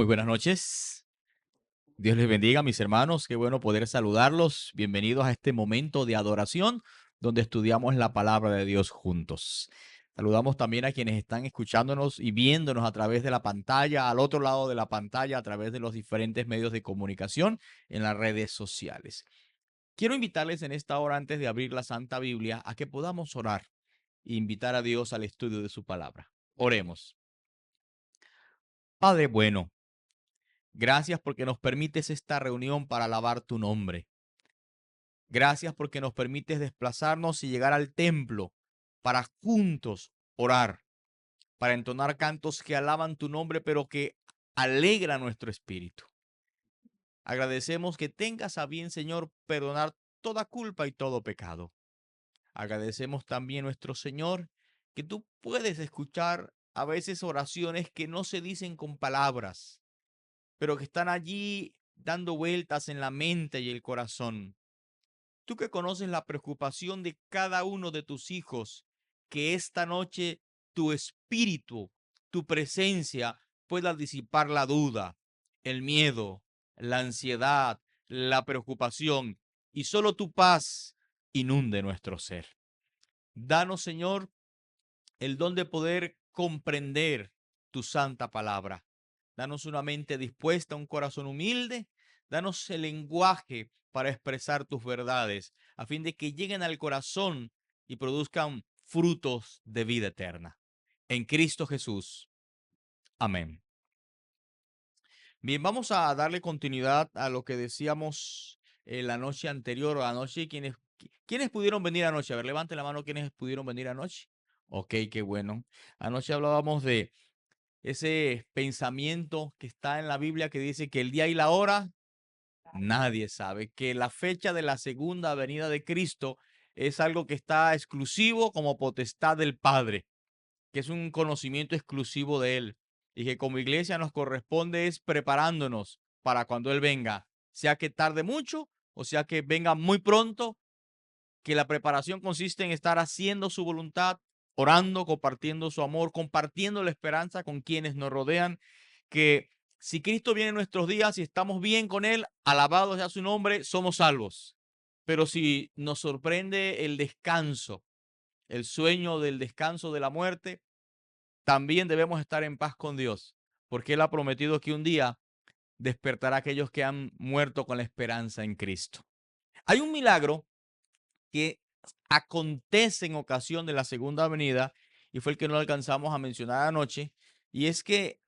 Muy buenas noches. Dios les bendiga, mis hermanos. Qué bueno poder saludarlos. Bienvenidos a este momento de adoración donde estudiamos la palabra de Dios juntos. Saludamos también a quienes están escuchándonos y viéndonos a través de la pantalla, al otro lado de la pantalla, a través de los diferentes medios de comunicación en las redes sociales. Quiero invitarles en esta hora, antes de abrir la Santa Biblia, a que podamos orar e invitar a Dios al estudio de su palabra. Oremos. Padre bueno, gracias porque nos permites esta reunión para alabar tu nombre. Gracias porque nos permites desplazarnos y llegar al templo para juntos orar, para entonar cantos que alaban tu nombre, pero que alegra nuestro espíritu. Agradecemos que tengas a bien, Señor, perdonar toda culpa y todo pecado. Agradecemos también, nuestro Señor, que tú puedes escuchar a veces oraciones que no se dicen con palabras, pero que están allí dando vueltas en la mente y el corazón. Tú que conoces la preocupación de cada uno de tus hijos, que esta noche tu espíritu, tu presencia pueda disipar la duda, el miedo, la ansiedad, la preocupación, y solo tu paz inunde nuestro ser. Danos, Señor, el don de poder comprender tu santa palabra. Danos una mente dispuesta, un corazón humilde. Danos el lenguaje para expresar tus verdades, a fin de que lleguen al corazón y produzcan frutos de vida eterna. En Cristo Jesús. Amén. Bien, vamos a darle continuidad a lo que decíamos la noche anterior, anoche. ¿Quiénes pudieron venir anoche? A ver, levante la mano quienes pudieron venir anoche. Ok, qué bueno. Anoche hablábamos de ese pensamiento que está en la Biblia que dice que el día y la hora nadie sabe, que la fecha de la segunda venida de Cristo es algo que está exclusivo como potestad del Padre, que es un conocimiento exclusivo de Él, y que como iglesia nos corresponde es preparándonos para cuando Él venga, sea que tarde mucho o sea que venga muy pronto, que la preparación consiste en estar haciendo su voluntad, orando, compartiendo su amor, compartiendo la esperanza con quienes nos rodean, que si Cristo viene en nuestros días y estamos bien con Él, alabado sea su nombre, somos salvos. Pero si nos sorprende el descanso, el sueño del descanso de la muerte, también debemos estar en paz con Dios, porque Él ha prometido que un día despertará a aquellos que han muerto con la esperanza en Cristo. Hay un milagro que acontece en ocasión de la segunda venida, y fue el que no alcanzamos a mencionar anoche, y es que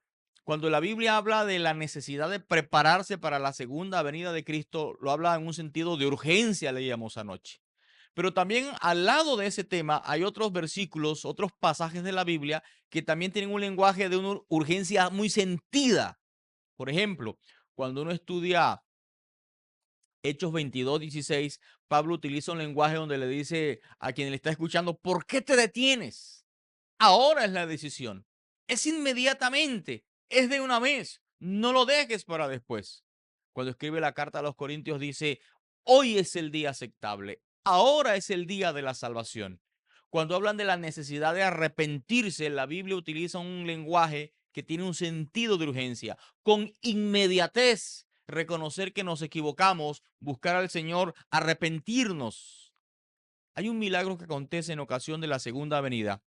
cuando la Biblia habla de la necesidad de prepararse para la segunda venida de Cristo, lo habla en un sentido de urgencia, leíamos anoche. Pero también al lado de ese tema hay otros versículos, otros pasajes de la Biblia que también tienen un lenguaje de una urgencia muy sentida. Por ejemplo, cuando uno estudia Hechos 22:16, Pablo utiliza un lenguaje donde le dice a quien le está escuchando: ¿por qué te detienes? Ahora es la decisión. Es inmediatamente, es de una vez. No lo dejes para después. Cuando escribe la carta a los Corintios dice: hoy es el día aceptable. Ahora es el día de la salvación. Cuando hablan de la necesidad de arrepentirse, la Biblia utiliza un lenguaje que tiene un sentido de urgencia. Con inmediatez, reconocer que nos equivocamos, buscar al Señor, arrepentirnos. Hay un milagro que acontece en ocasión de la segunda venida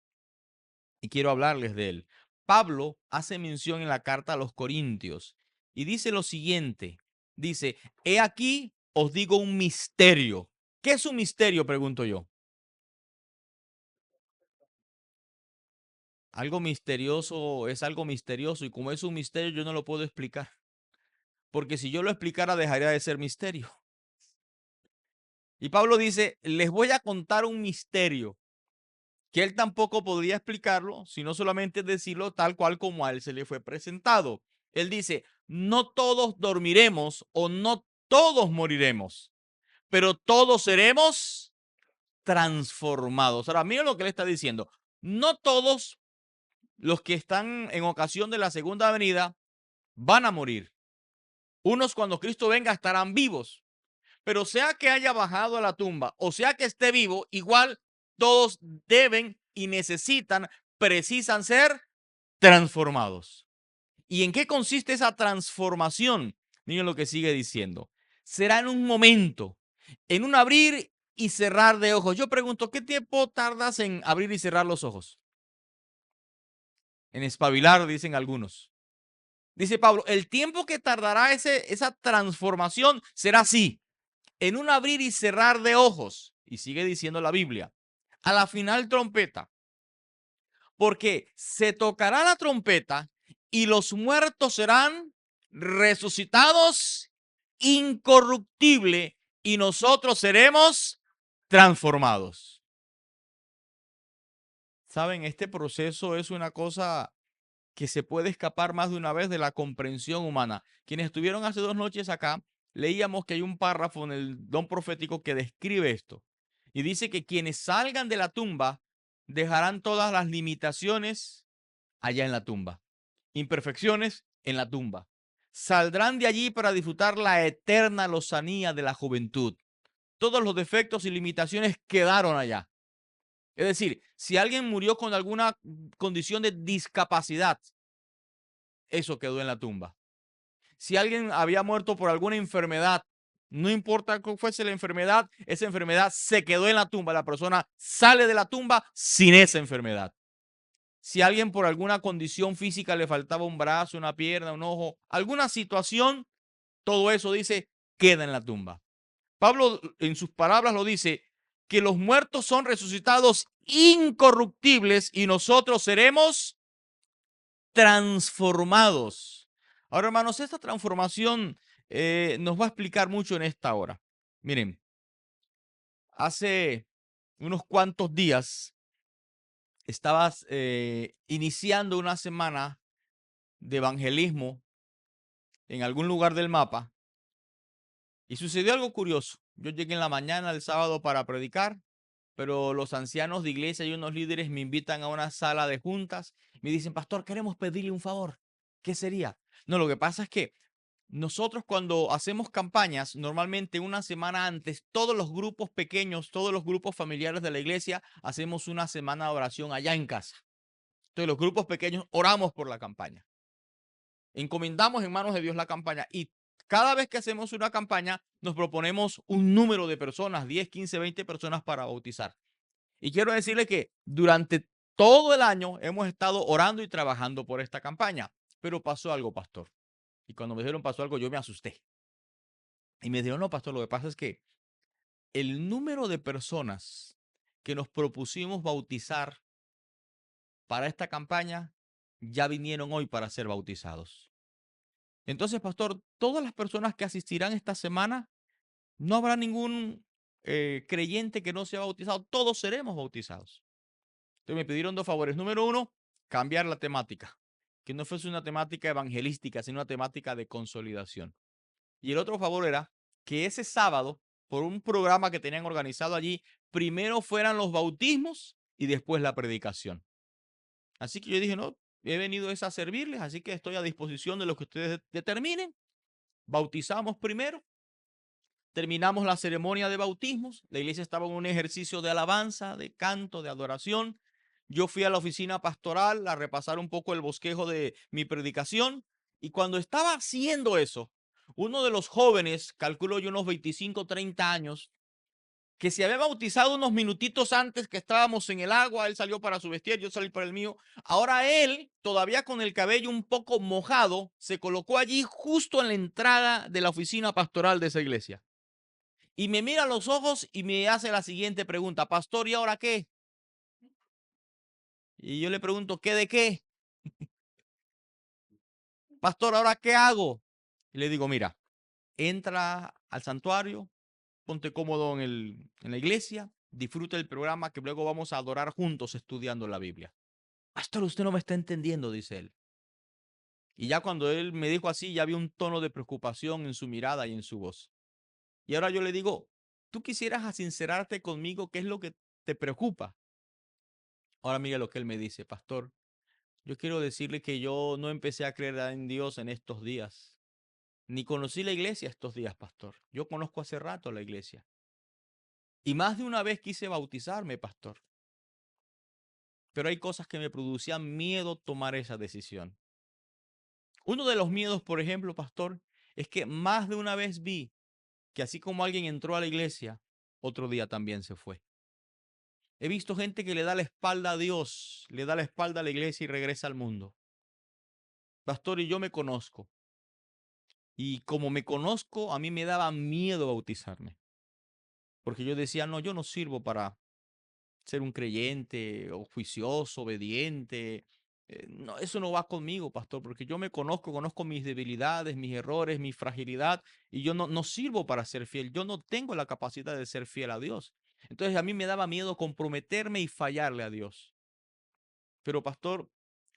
y quiero hablarles de él. Pablo hace mención en la carta a los Corintios y dice lo siguiente. Dice: he aquí os digo un misterio. ¿Qué es un misterio?, pregunto yo. Algo misterioso es algo misterioso, y como es un misterio yo no lo puedo explicar, porque si yo lo explicara dejaría de ser misterio. Y Pablo dice: les voy a contar un misterio que él tampoco podría explicarlo, sino solamente decirlo tal cual como a él se le fue presentado. Él dice: no todos dormiremos o no todos moriremos, pero todos seremos transformados. Ahora, miren lo que él está diciendo. No todos los que están en ocasión de la segunda venida van a morir. Unos, cuando Cristo venga, estarán vivos, pero sea que haya bajado a la tumba o sea que esté vivo, igual todos deben y necesitan, precisan ser transformados. ¿Y en qué consiste esa transformación? Miren lo que sigue diciendo. Será en un momento, en un abrir y cerrar de ojos. Yo pregunto, ¿qué tiempo tardas en abrir y cerrar los ojos? En espabilar, dicen algunos. Dice Pablo, el tiempo que tardará esa transformación será así, en un abrir y cerrar de ojos. Y sigue diciendo la Biblia, a la final trompeta, porque se tocará la trompeta y los muertos serán resucitados incorruptible y nosotros seremos transformados. Saben, este proceso es una cosa que se puede escapar más de una vez de la comprensión humana. Quienes estuvieron hace 2 noches acá, leíamos que hay un párrafo en el don profético que describe esto. Y dice que quienes salgan de la tumba dejarán todas las limitaciones allá en la tumba, imperfecciones en la tumba. Saldrán de allí para disfrutar la eterna lozanía de la juventud. Todos los defectos y limitaciones quedaron allá. Es decir, si alguien murió con alguna condición de discapacidad, eso quedó en la tumba. Si alguien había muerto por alguna enfermedad, no importa cuál fuese la enfermedad, esa enfermedad se quedó en la tumba. La persona sale de la tumba sin esa enfermedad. Si a alguien por alguna condición física le faltaba un brazo, una pierna, un ojo, alguna situación, todo eso dice, queda en la tumba. Pablo en sus palabras lo dice, que los muertos son resucitados incorruptibles y nosotros seremos transformados. Ahora, hermanos, esta transformación nos va a explicar mucho en esta hora. Miren, hace unos cuantos días estabas iniciando una semana de evangelismo en algún lugar del mapa y sucedió algo curioso. Yo llegué en la mañana del sábado para predicar, pero los ancianos de iglesia y unos líderes me invitan a una sala de juntas. Me dicen, pastor, queremos pedirle un favor. ¿Qué sería? No, lo que pasa es que nosotros cuando hacemos campañas, normalmente una semana antes, todos los grupos pequeños, todos los grupos familiares de la iglesia, hacemos una semana de oración allá en casa. Entonces los grupos pequeños oramos por la campaña. Encomendamos en manos de Dios la campaña y cada vez que hacemos una campaña nos proponemos un número de personas, 10, 15, 20 personas para bautizar. Y quiero decirle que durante todo el año hemos estado orando y trabajando por esta campaña, pero pasó algo, pastor. Y cuando me dijeron pasó algo, yo me asusté. Y me dijeron, no, pastor, lo que pasa es que el número de personas que nos propusimos bautizar para esta campaña ya vinieron hoy para ser bautizados. Entonces, pastor, todas las personas que asistirán esta semana, no habrá ningún creyente que no sea bautizado, todos seremos bautizados. Entonces me pidieron 2 favores. Número uno, cambiar la temática, que no fuese una temática evangelística, sino una temática de consolidación. Y el otro favor era que ese sábado, por un programa que tenían organizado allí, primero fueran los bautismos y después la predicación. Así que yo dije, no, he venido a servirles, así que estoy a disposición de lo que ustedes determinen. Bautizamos primero, terminamos la ceremonia de bautismos, la iglesia estaba en un ejercicio de alabanza, de canto, de adoración. Yo fui a la oficina pastoral a repasar un poco el bosquejo de mi predicación y cuando estaba haciendo eso, uno de los jóvenes, calculo yo unos 25, 30 años, que se había bautizado unos minutitos antes que estábamos en el agua, él salió para su vestir, yo salí para el mío. Ahora él, todavía con el cabello un poco mojado, se colocó allí justo en la entrada de la oficina pastoral de esa iglesia. Y me mira a los ojos y me hace la siguiente pregunta, pastor, ¿y ahora qué? Y yo le pregunto, ¿qué de qué? Pastor, ¿ahora qué hago? Y le digo, mira, entra al santuario, ponte cómodo en la iglesia, disfruta el programa que luego vamos a adorar juntos estudiando la Biblia. Pastor, usted no me está entendiendo, dice él. Y ya cuando él me dijo así, ya había un tono de preocupación en su mirada y en su voz. Y ahora yo le digo, ¿tú quisieras sincerarte conmigo? ¿Qué es lo que te preocupa? Ahora mira lo que él me dice, pastor. Yo quiero decirle que yo no empecé a creer en Dios en estos días, ni conocí la iglesia estos días, pastor. Yo conozco hace rato la iglesia. Y más de una vez quise bautizarme, pastor. Pero hay cosas que me producían miedo tomar esa decisión. Uno de los miedos, por ejemplo, pastor, es que más de una vez vi que así como alguien entró a la iglesia, otro día también se fue. He visto gente que le da la espalda a Dios, le da la espalda a la iglesia y regresa al mundo. Pastor, y yo me conozco. Y como me conozco, a mí me daba miedo bautizarme. Porque yo decía, no, yo no sirvo para ser un creyente o juicioso, obediente. No, eso no va conmigo, pastor, porque yo me conozco, conozco mis debilidades, mis errores, mi fragilidad, y yo no sirvo para ser fiel. Yo no tengo la capacidad de ser fiel a Dios. Entonces a mí me daba miedo comprometerme y fallarle a Dios. Pero pastor,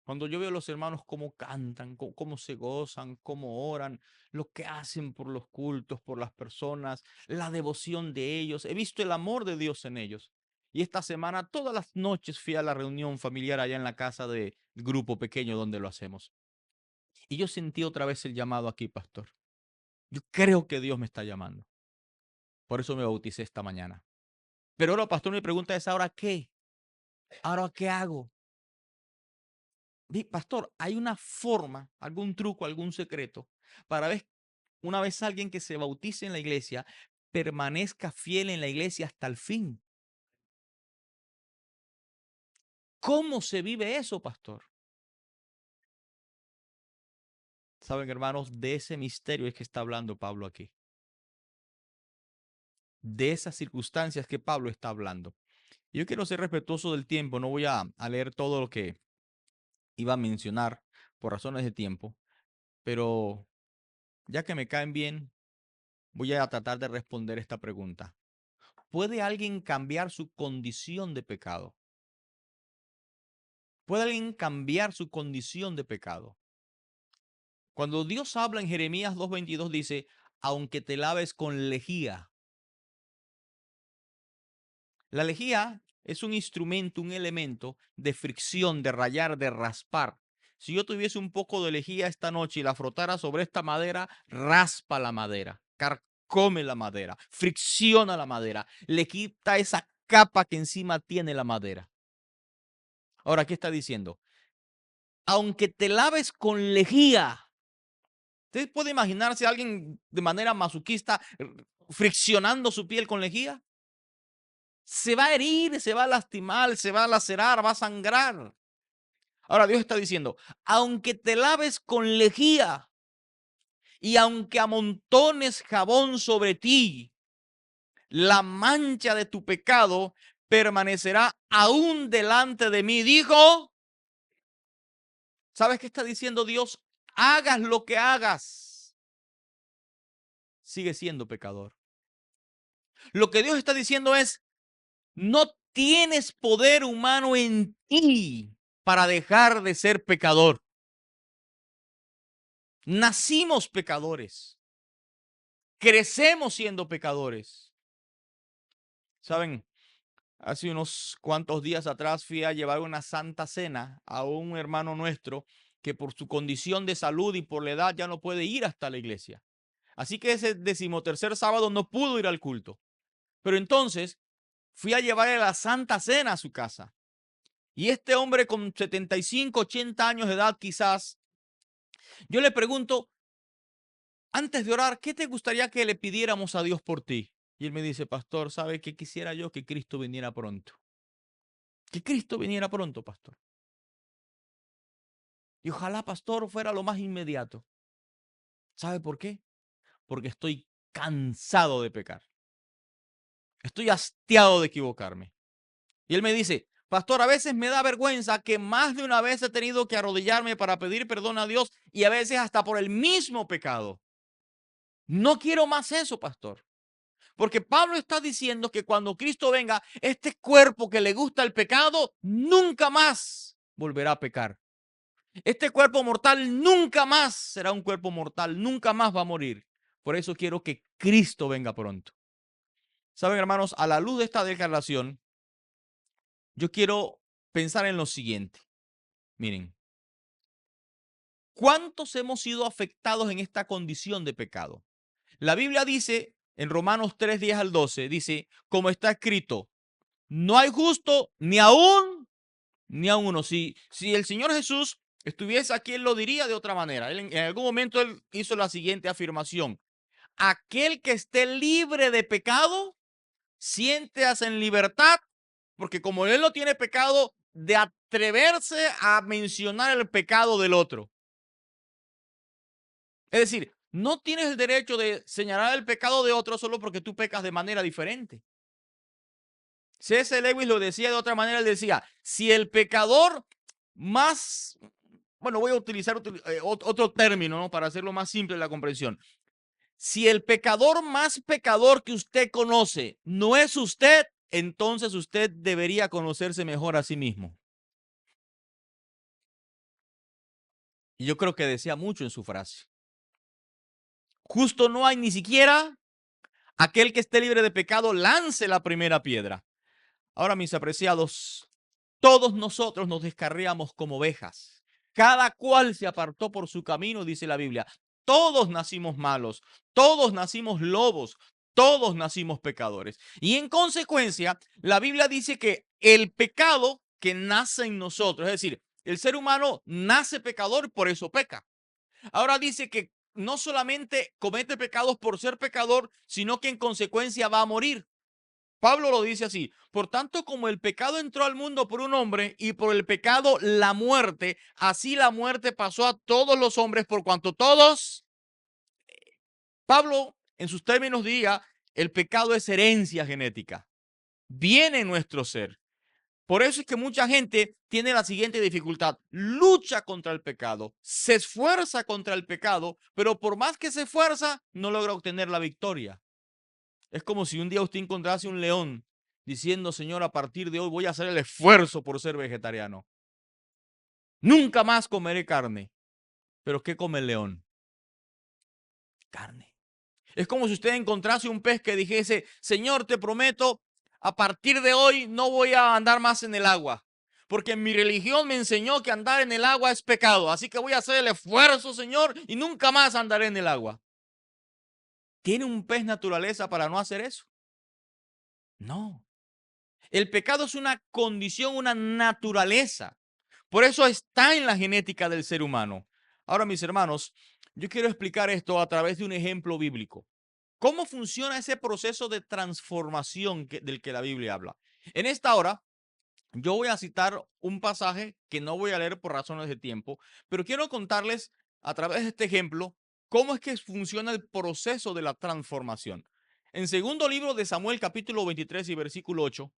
cuando yo veo a los hermanos cómo cantan, cómo se gozan, cómo oran, lo que hacen por los cultos, por las personas, la devoción de ellos, he visto el amor de Dios en ellos. Y esta semana, todas las noches fui a la reunión familiar allá en la casa del grupo pequeño donde lo hacemos. Y yo sentí otra vez el llamado aquí, pastor. Yo creo que Dios me está llamando. Por eso me bauticé esta mañana. Pero ahora, pastor, mi pregunta es, ¿ahora qué? ¿Ahora qué hago? Pastor, ¿hay una forma, algún truco, algún secreto para ver una vez alguien que se bautice en la iglesia permanezca fiel en la iglesia hasta el fin? ¿Cómo se vive eso, pastor? Saben, hermanos, de ese misterio es que está hablando Pablo aquí. De esas circunstancias que Pablo está hablando. Yo quiero ser respetuoso del tiempo, no voy a leer todo lo que iba a mencionar por razones de tiempo, pero ya que me caen bien, voy a tratar de responder esta pregunta. ¿Puede alguien cambiar su condición de pecado? ¿Puede alguien cambiar su condición de pecado? Cuando Dios habla en Jeremías 2:22 dice, aunque te laves con lejía. La lejía es un instrumento, un elemento de fricción, de rayar, de raspar. Si yo tuviese un poco de lejía esta noche y la frotara sobre esta madera, raspa la madera, carcome la madera, fricciona la madera, le quita esa capa que encima tiene la madera. Ahora, ¿qué está diciendo? Aunque te laves con lejía. ¿Usted puede imaginarse a alguien de manera masoquista friccionando su piel con lejía? Se va a herir, se va a lastimar, se va a lacerar, va a sangrar. Ahora Dios está diciendo, aunque te laves con lejía y aunque amontones jabón sobre ti, la mancha de tu pecado permanecerá aún delante de mí. Dijo, ¿sabes qué está diciendo Dios? Hagas lo que hagas, sigue siendo pecador. Lo que Dios está diciendo es, no tienes poder humano en ti para dejar de ser pecador. Nacimos pecadores. Crecemos siendo pecadores. ¿Saben? Hace unos cuantos días atrás fui a llevar una santa cena a un hermano nuestro que por su condición de salud y por la edad ya no puede ir hasta la iglesia. Así que ese 13º sábado no pudo ir al culto. Pero entonces fui a llevarle la santa cena a su casa. Y este hombre con 75, 80 años de edad quizás, yo le pregunto, antes de orar, ¿qué te gustaría que le pidiéramos a Dios por ti? Y él me dice, pastor, ¿sabe qué quisiera yo? Que Cristo viniera pronto. Que Cristo viniera pronto, pastor. Y ojalá, pastor, fuera lo más inmediato. ¿Sabe por qué? Porque estoy cansado de pecar. Estoy hastiado de equivocarme. Y él me dice, pastor, a veces me da vergüenza que más de una vez he tenido que arrodillarme para pedir perdón a Dios y a veces hasta por el mismo pecado. No quiero más eso, pastor. Porque Pablo está diciendo que cuando Cristo venga, este cuerpo que le gusta el pecado nunca más volverá a pecar. Este cuerpo mortal nunca más será un cuerpo mortal, nunca más va a morir. Por eso quiero que Cristo venga pronto. Saben, hermanos, a la luz de esta declaración, yo quiero pensar en lo siguiente. Miren, ¿cuántos hemos sido afectados en esta condición de pecado? La Biblia dice en Romanos 3:10-12, dice, como está escrito, no hay justo ni aún uno. Si el Señor Jesús estuviese aquí, él lo diría de otra manera. En algún momento él hizo la siguiente afirmación: aquel que esté libre de pecado, siéntase en libertad, porque como él no tiene pecado, de atreverse a mencionar el pecado del otro. Es decir, no tienes el derecho de señalar el pecado de otro solo porque tú pecas de manera diferente. C.S. Lewis lo decía de otra manera, él decía, si el pecador más, bueno, voy a utilizar otro término, ¿no?, para hacerlo más simple la comprensión. Si el pecador más pecador que usted conoce no es usted, entonces usted debería conocerse mejor a sí mismo. Y yo creo que decía mucho en su frase. Justo no hay ni siquiera aquel que esté libre de pecado, lance la primera piedra. Ahora, mis apreciados, todos nosotros nos descarriamos como ovejas. Cada cual se apartó por su camino, dice la Biblia. Todos nacimos malos, todos nacimos lobos, todos nacimos pecadores. Y en consecuencia, la Biblia dice que el pecado que nace en nosotros, es decir, el ser humano nace pecador y por eso peca. Ahora dice que no solamente comete pecados por ser pecador, sino que en consecuencia va a morir. Pablo lo dice así: por tanto, como el pecado entró al mundo por un hombre y por el pecado la muerte, así la muerte pasó a todos los hombres por cuanto todos. Pablo en sus términos diría, el pecado es herencia genética, viene en nuestro ser. Por eso es que mucha gente tiene la siguiente dificultad: lucha contra el pecado, se esfuerza contra el pecado, pero por más que se esfuerza, no logra obtener la victoria. Es como si un día usted encontrase un león diciendo, Señor, a partir de hoy voy a hacer el esfuerzo por ser vegetariano. Nunca más comeré carne. ¿Pero qué come el león? Carne. Es como si usted encontrase un pez que dijese, Señor, te prometo, a partir de hoy no voy a andar más en el agua, porque mi religión me enseñó que andar en el agua es pecado. Así que voy a hacer el esfuerzo, Señor, y nunca más andaré en el agua. ¿Tiene un pez naturaleza para no hacer eso? No. El pecado es una condición, una naturaleza. Por eso está en la genética del ser humano. Ahora, mis hermanos, yo quiero explicar esto a través de un ejemplo bíblico. ¿Cómo funciona ese proceso de transformación del que la Biblia habla? En esta hora, yo voy a citar un pasaje que no voy a leer por razones de tiempo, pero quiero contarles a través de este ejemplo cómo es que funciona el proceso de la transformación. En segundo libro de Samuel, capítulo 23 y versículo 8,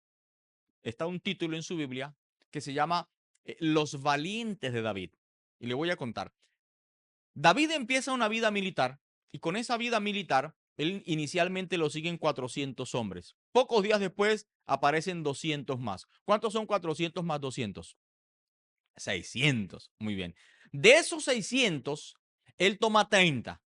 está un título en su Biblia que se llama Los valientes de David. Y le voy a contar. David empieza una vida militar y con esa vida militar, él inicialmente lo siguen 400 hombres. Pocos días después aparecen 200 más. ¿Cuántos son 400 más 200? 600. Muy bien. De esos 600, él toma 30.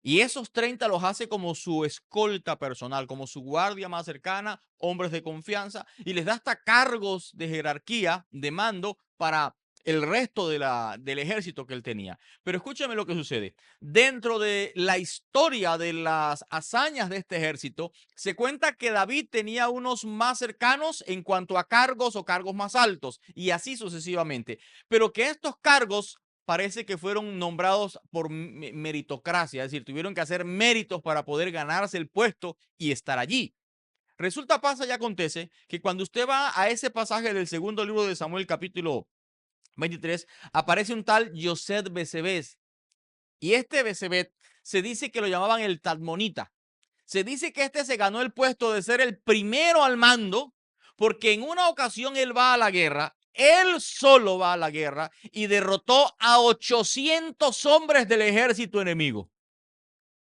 Y esos 30 los hace como su escolta personal, como su guardia más cercana, hombres de confianza, y les da hasta cargos de jerarquía, de mando para el resto del ejército que él tenía. Pero escúchame lo que sucede. Dentro de la historia de las hazañas de este ejército, se cuenta que David tenía unos más cercanos en cuanto a cargos o cargos más altos, y así sucesivamente. Pero que estos cargos parece que fueron nombrados por meritocracia, es decir, tuvieron que hacer méritos para poder ganarse el puesto y estar allí. Resulta, pasa y acontece que cuando usted va a ese pasaje del segundo libro de Samuel, capítulo 23, aparece un tal Yosed Besebes. Y este Besebet se dice que lo llamaban el Tadmonita. Se dice que este se ganó el puesto de ser el primero al mando porque en una ocasión él va a la guerra, él solo va a la guerra y derrotó a 800 hombres del ejército enemigo.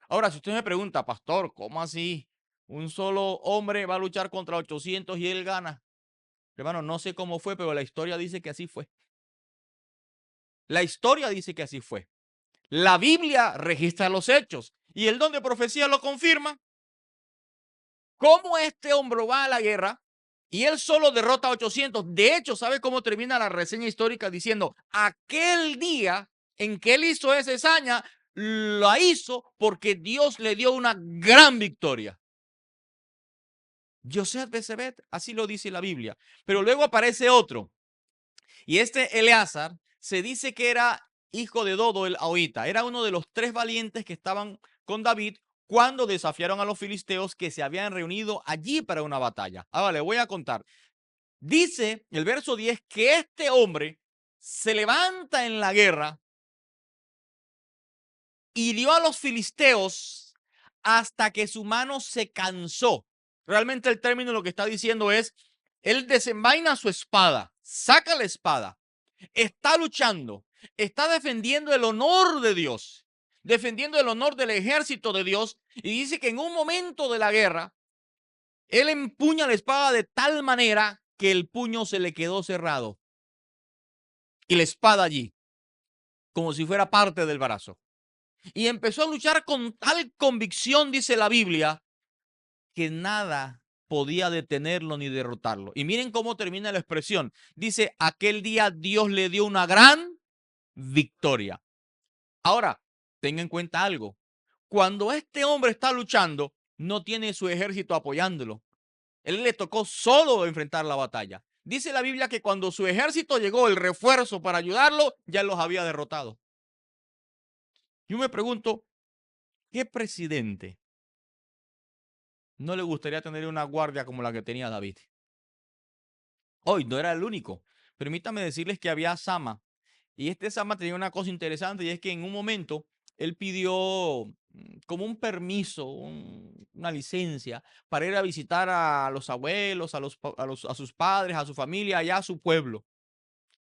Ahora, si usted me pregunta, pastor, ¿cómo así? Un solo hombre va a luchar contra 800 y él gana. Hermano, no sé cómo fue, pero la historia dice que así fue. La historia dice que así fue. La Biblia registra los hechos y el don de profecía lo confirma. ¿Cómo este hombre va a la guerra y él solo derrota a 800? De hecho, ¿sabe cómo termina la reseña histórica? Diciendo, aquel día en que él hizo esa hazaña, la hizo porque Dios le dio una gran victoria. Yosef Besebet, así lo dice la Biblia. Pero luego aparece otro. Y este Eleazar se dice que era hijo de Dodo el Ahoita. Era uno de los 3 valientes que estaban con David cuando desafiaron a los filisteos que se habían reunido allí para una batalla. Ahora le voy a contar. Dice el verso 10 que este hombre se levanta en la guerra, hirió a los filisteos hasta que su mano se cansó. Realmente el término lo que está diciendo es, él desenvaina su espada, saca la espada, está luchando, está defendiendo el honor de Dios, defendiendo el honor del ejército de Dios, y dice que en un momento de la guerra, él empuña la espada de tal manera que el puño se le quedó cerrado y la espada allí, como si fuera parte del brazo. Y empezó a luchar con tal convicción, dice la Biblia, que nada podía detenerlo ni derrotarlo. Y miren cómo termina la expresión. Dice, aquel día Dios le dio una gran victoria. Ahora, tenga en cuenta algo. Cuando este hombre está luchando, no tiene su ejército apoyándolo. Él le tocó solo enfrentar la batalla. Dice la Biblia que cuando su ejército llegó, el refuerzo para ayudarlo, ya los había derrotado. Yo me pregunto, ¿qué presidente no le gustaría tener una guardia como la que tenía David? Hoy no era el único. Permítame decirles que había Sama. Y este Sama tenía una cosa interesante, y es que en un momento él pidió como un permiso, una licencia para ir a visitar a los abuelos, a sus padres, a su familia, allá a su pueblo.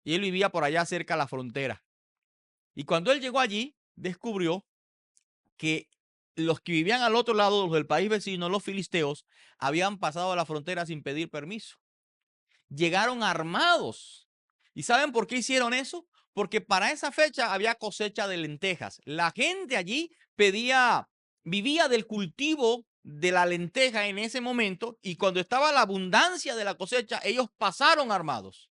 Y él vivía por allá cerca de la frontera. Y cuando él llegó allí, descubrió que los que vivían al otro lado, los del país vecino, los filisteos, habían pasado a la frontera sin pedir permiso. Llegaron armados. ¿Y saben por qué hicieron eso? Porque para esa fecha había cosecha de lentejas. La gente allí vivía del cultivo de la lenteja en ese momento, y cuando estaba la abundancia de la cosecha, ellos pasaron armados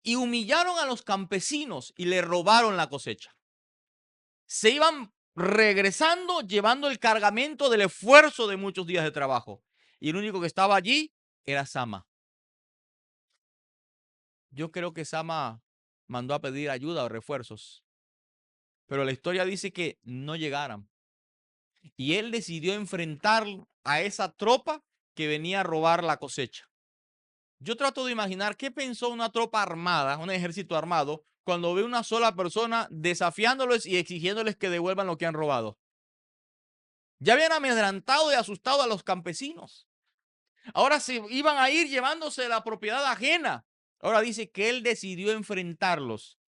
y humillaron a los campesinos y le robaron la cosecha. Se iban regresando llevando el cargamento del esfuerzo de muchos días de trabajo, y el único que estaba allí era Sama. Yo creo que Sama mandó a pedir ayuda o refuerzos, pero la historia dice que no llegaran. Y él decidió enfrentar a esa tropa que venía a robar la cosecha. Yo trato de imaginar qué pensó una tropa armada, un ejército armado, cuando ve una sola persona desafiándoles y exigiéndoles que devuelvan lo que han robado. Ya habían amedrantado y asustado a los campesinos. Ahora se iban a ir llevándose la propiedad ajena. Ahora dice que él decidió enfrentarlos.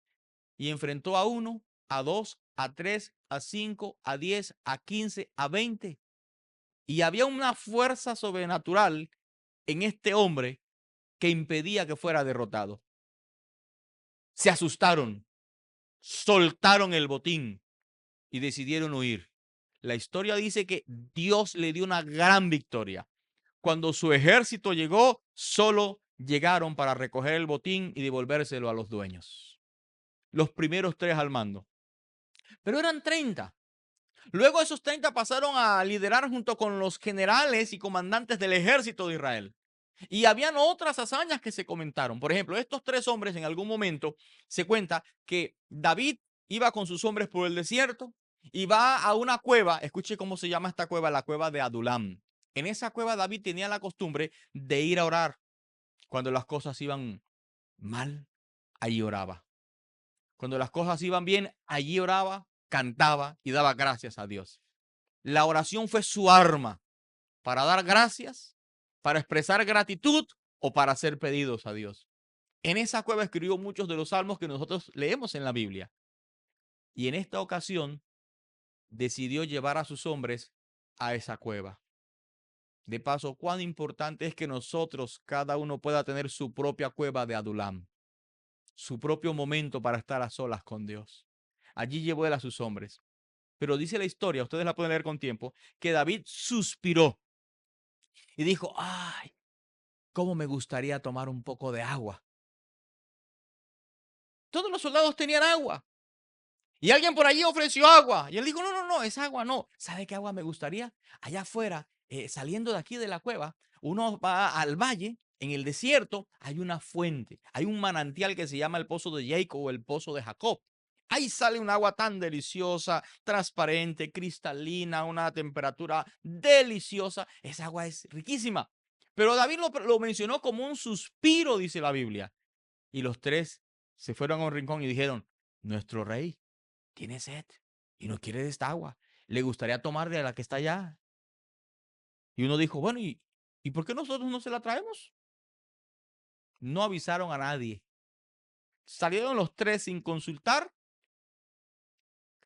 Y enfrentó a 1, a 2, a 3, a 5, a 10, a 15, a 20. Y había una fuerza sobrenatural en este hombre que impedía que fuera derrotado. Se asustaron, soltaron el botín y decidieron huir. La historia dice que Dios le dio una gran victoria. Cuando su ejército llegó, solo llegaron para recoger el botín y devolvérselo a los dueños. Los primeros 3 al mando. Pero eran 30. Luego esos 30 pasaron a liderar junto con los generales y comandantes del ejército de Israel. Y habían otras hazañas que se comentaron. Por ejemplo, estos 3 hombres, en algún momento se cuenta que David iba con sus hombres por el desierto y va a una cueva. Escuche cómo se llama esta cueva, la cueva de Adulam. En esa cueva David tenía la costumbre de ir a orar. Cuando las cosas iban mal, allí oraba. Cuando las cosas iban bien, allí oraba, cantaba y daba gracias a Dios. La oración fue su arma para dar gracias, para expresar gratitud o para hacer pedidos a Dios. En esa cueva escribió muchos de los salmos que nosotros leemos en la Biblia. Y en esta ocasión decidió llevar a sus hombres a esa cueva. De paso, cuán importante es que nosotros, cada uno, pueda tener su propia cueva de Adulam, su propio momento para estar a solas con Dios. Allí llevó él a sus hombres. Pero dice la historia, ustedes la pueden leer con tiempo, que David suspiró y dijo, ay, cómo me gustaría tomar un poco de agua. Todos los soldados tenían agua. Y alguien por allí ofreció agua. Y él dijo, no, no, no, esa agua no. ¿Sabe qué agua me gustaría? Allá afuera, saliendo de aquí de la cueva, uno va al valle En el desierto hay una fuente, hay un manantial que se llama el pozo de Jacob o el pozo de Jacob. Ahí sale un agua tan deliciosa, transparente, cristalina, una temperatura deliciosa. Esa agua es riquísima. Pero David lo mencionó como un suspiro, dice la Biblia. Y los tres se fueron a un rincón y dijeron, nuestro rey tiene sed y no quiere de esta agua. Le gustaría tomar de la que está allá. Y uno dijo, bueno, ¿y por qué nosotros no se la traemos? No avisaron a nadie. Salieron los tres sin consultar,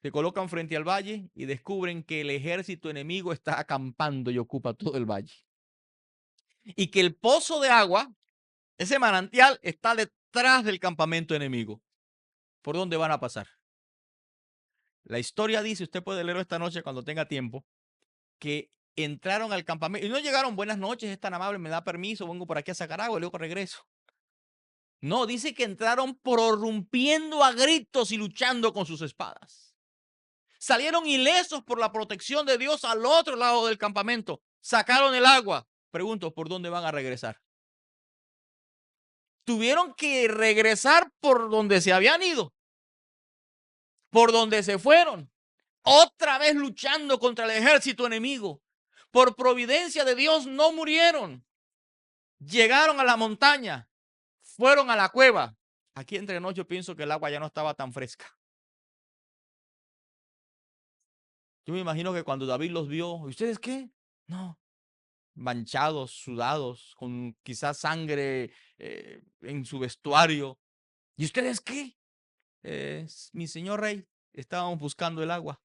se colocan frente al valle y descubren que el ejército enemigo está acampando y ocupa todo el valle. Y que el pozo de agua, ese manantial, está detrás del campamento enemigo. ¿Por dónde van a pasar? La historia dice, usted puede leerlo esta noche cuando tenga tiempo, que entraron al campamento y no llegaron, buenas noches, es tan amable, me da permiso, vengo por aquí a sacar agua y luego regreso. No, dice que entraron prorrumpiendo a gritos y luchando con sus espadas. Salieron ilesos por la protección de Dios al otro lado del campamento. Sacaron el agua. Pregunto, ¿por dónde van a regresar? Tuvieron que regresar por donde se habían ido, por donde se fueron. Otra vez luchando contra el ejército enemigo. Por providencia de Dios no murieron. Llegaron a la montaña, fueron a la cueva. Aquí entre nosotros yo pienso que el agua ya no estaba tan fresca. Yo me imagino que cuando David los vio, ¿y ustedes qué? No, manchados, sudados, con quizás sangre en su vestuario. ¿Y ustedes qué? Mi señor rey, estábamos buscando el agua.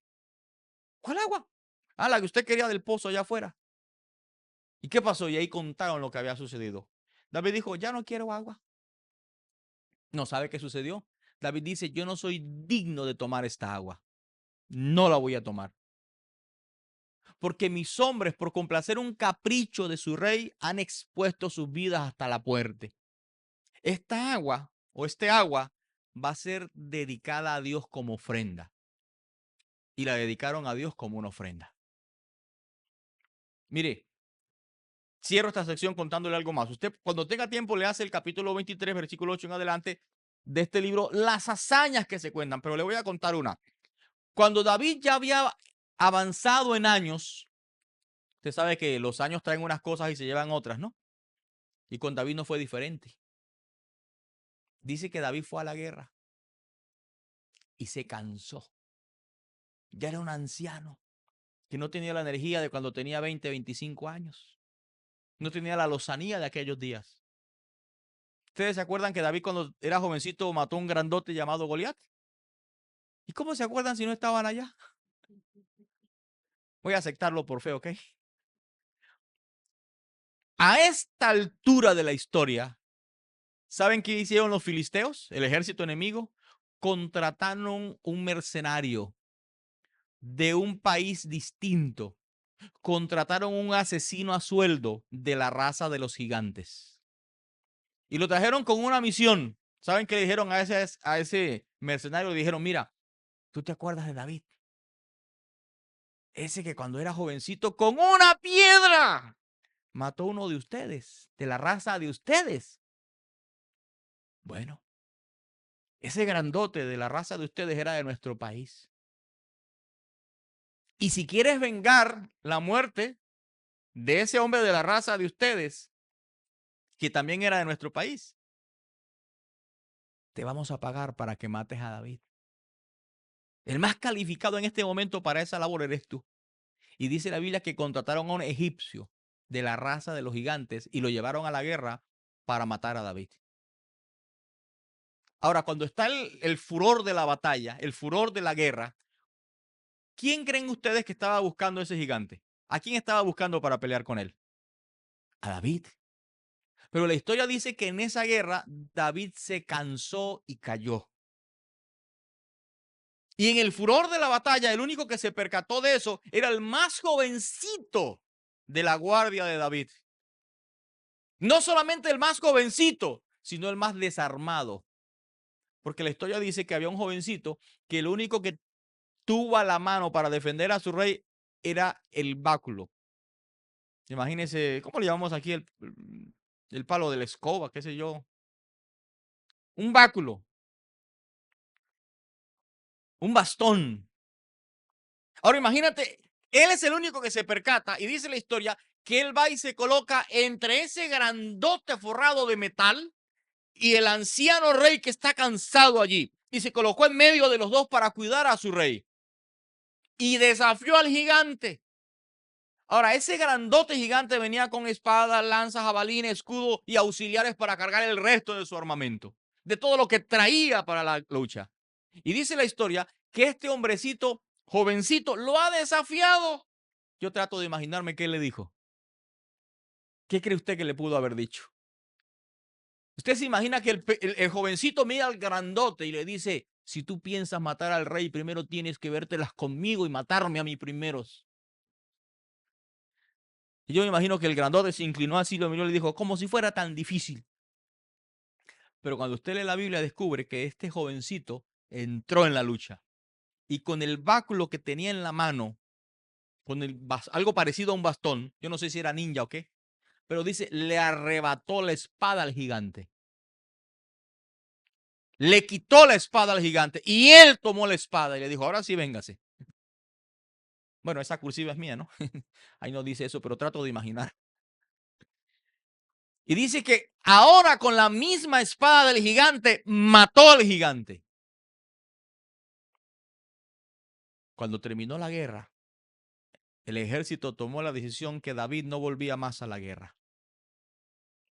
¿Cuál agua? Ah, la que usted quería del pozo allá afuera. ¿Y qué pasó? Y ahí contaron lo que había sucedido. David dijo, ya no quiero agua. No sabe qué sucedió. David dice, yo no soy digno de tomar esta agua. No la voy a tomar. Porque mis hombres, por complacer un capricho de su rey, han expuesto sus vidas hasta la muerte. Esta agua o este agua va a ser dedicada a Dios como ofrenda. Y la dedicaron a Dios como una ofrenda. Mire, cierro esta sección contándole algo más. Usted cuando tenga tiempo le hace el capítulo 23, versículo 8 en adelante de este libro, las hazañas que se cuentan, pero le voy a contar una. Cuando David ya había avanzado en años, usted sabe que los años traen unas cosas y se llevan otras, ¿no? Y con David no fue diferente. Dice que David fue a la guerra y se cansó. Ya era un anciano que no tenía la energía de cuando tenía 20, 25 años. No tenía la lozanía de aquellos días. ¿Ustedes se acuerdan que David cuando era jovencito mató a un grandote llamado Goliat? ¿Y cómo se acuerdan si no estaban allá? Voy a aceptarlo por fe, ¿ok? A esta altura de la historia, ¿saben qué hicieron los filisteos, el ejército enemigo? Contrataron un mercenario de un país distinto. Contrataron un asesino a sueldo de la raza de los gigantes. Y lo trajeron con una misión. ¿Saben qué le dijeron a ese mercenario? Le dijeron, mira, ¿tú te acuerdas de David? Ese que cuando era jovencito con una piedra mató a uno de ustedes, de la raza de ustedes. Bueno, ese grandote de la raza de ustedes era de nuestro país. Y si quieres vengar la muerte de ese hombre de la raza de ustedes, que también era de nuestro país, te vamos a pagar para que mates a David. El más calificado en este momento para esa labor eres tú. Y dice la Biblia que contrataron a un egipcio de la raza de los gigantes y lo llevaron a la guerra para matar a David. Ahora, cuando está el furor de la batalla, el furor de la guerra, ¿quién creen ustedes que estaba buscando ese gigante? ¿A quién estaba buscando para pelear con él? A David. Pero la historia dice que en esa guerra David se cansó y cayó. Y en el furor de la batalla, el único que se percató de eso era el más jovencito de la guardia de David. No solamente el más jovencito, sino el más desarmado. Porque la historia dice que había un jovencito que lo único que tuvo a la mano para defender a su rey era el báculo. Imagínense, ¿cómo le llamamos aquí? el palo de la escoba, qué sé yo. Un báculo, un bastón. Ahora imagínate, él es el único que se percata y dice la historia que él va y se coloca entre ese grandote forrado de metal y el anciano rey que está cansado allí. Y se colocó en medio de los dos para cuidar a su rey. Y desafió al gigante. Ahora, ese grandote gigante venía con espadas, lanzas, jabalines, escudo y auxiliares para cargar el resto de su armamento, de todo lo que traía para la lucha. Y dice la historia que este hombrecito, jovencito, lo ha desafiado. Yo trato de imaginarme qué le dijo. ¿Qué cree usted que le pudo haber dicho? Usted se imagina que el jovencito mira al grandote y le dice, si tú piensas matar al rey, primero tienes que vértelas conmigo y matarme a mí primeros. Y yo me imagino que el grandote se inclinó así, lo miró y le dijo, como si fuera tan difícil. Pero cuando usted lee la Biblia descubre que este jovencito entró en la lucha y con el báculo que tenía en la mano, con algo parecido a un bastón, yo no sé si era ninja o qué, pero dice, le arrebató la espada al gigante. Le quitó la espada al gigante y él tomó la espada y le dijo, ahora sí, véngase. Bueno, esa cursiva es mía, ¿no? Ahí no dice eso, pero trato de imaginar. Y dice que ahora con la misma espada del gigante mató al gigante. Cuando terminó la guerra, el ejército tomó la decisión que David no volvía más a la guerra,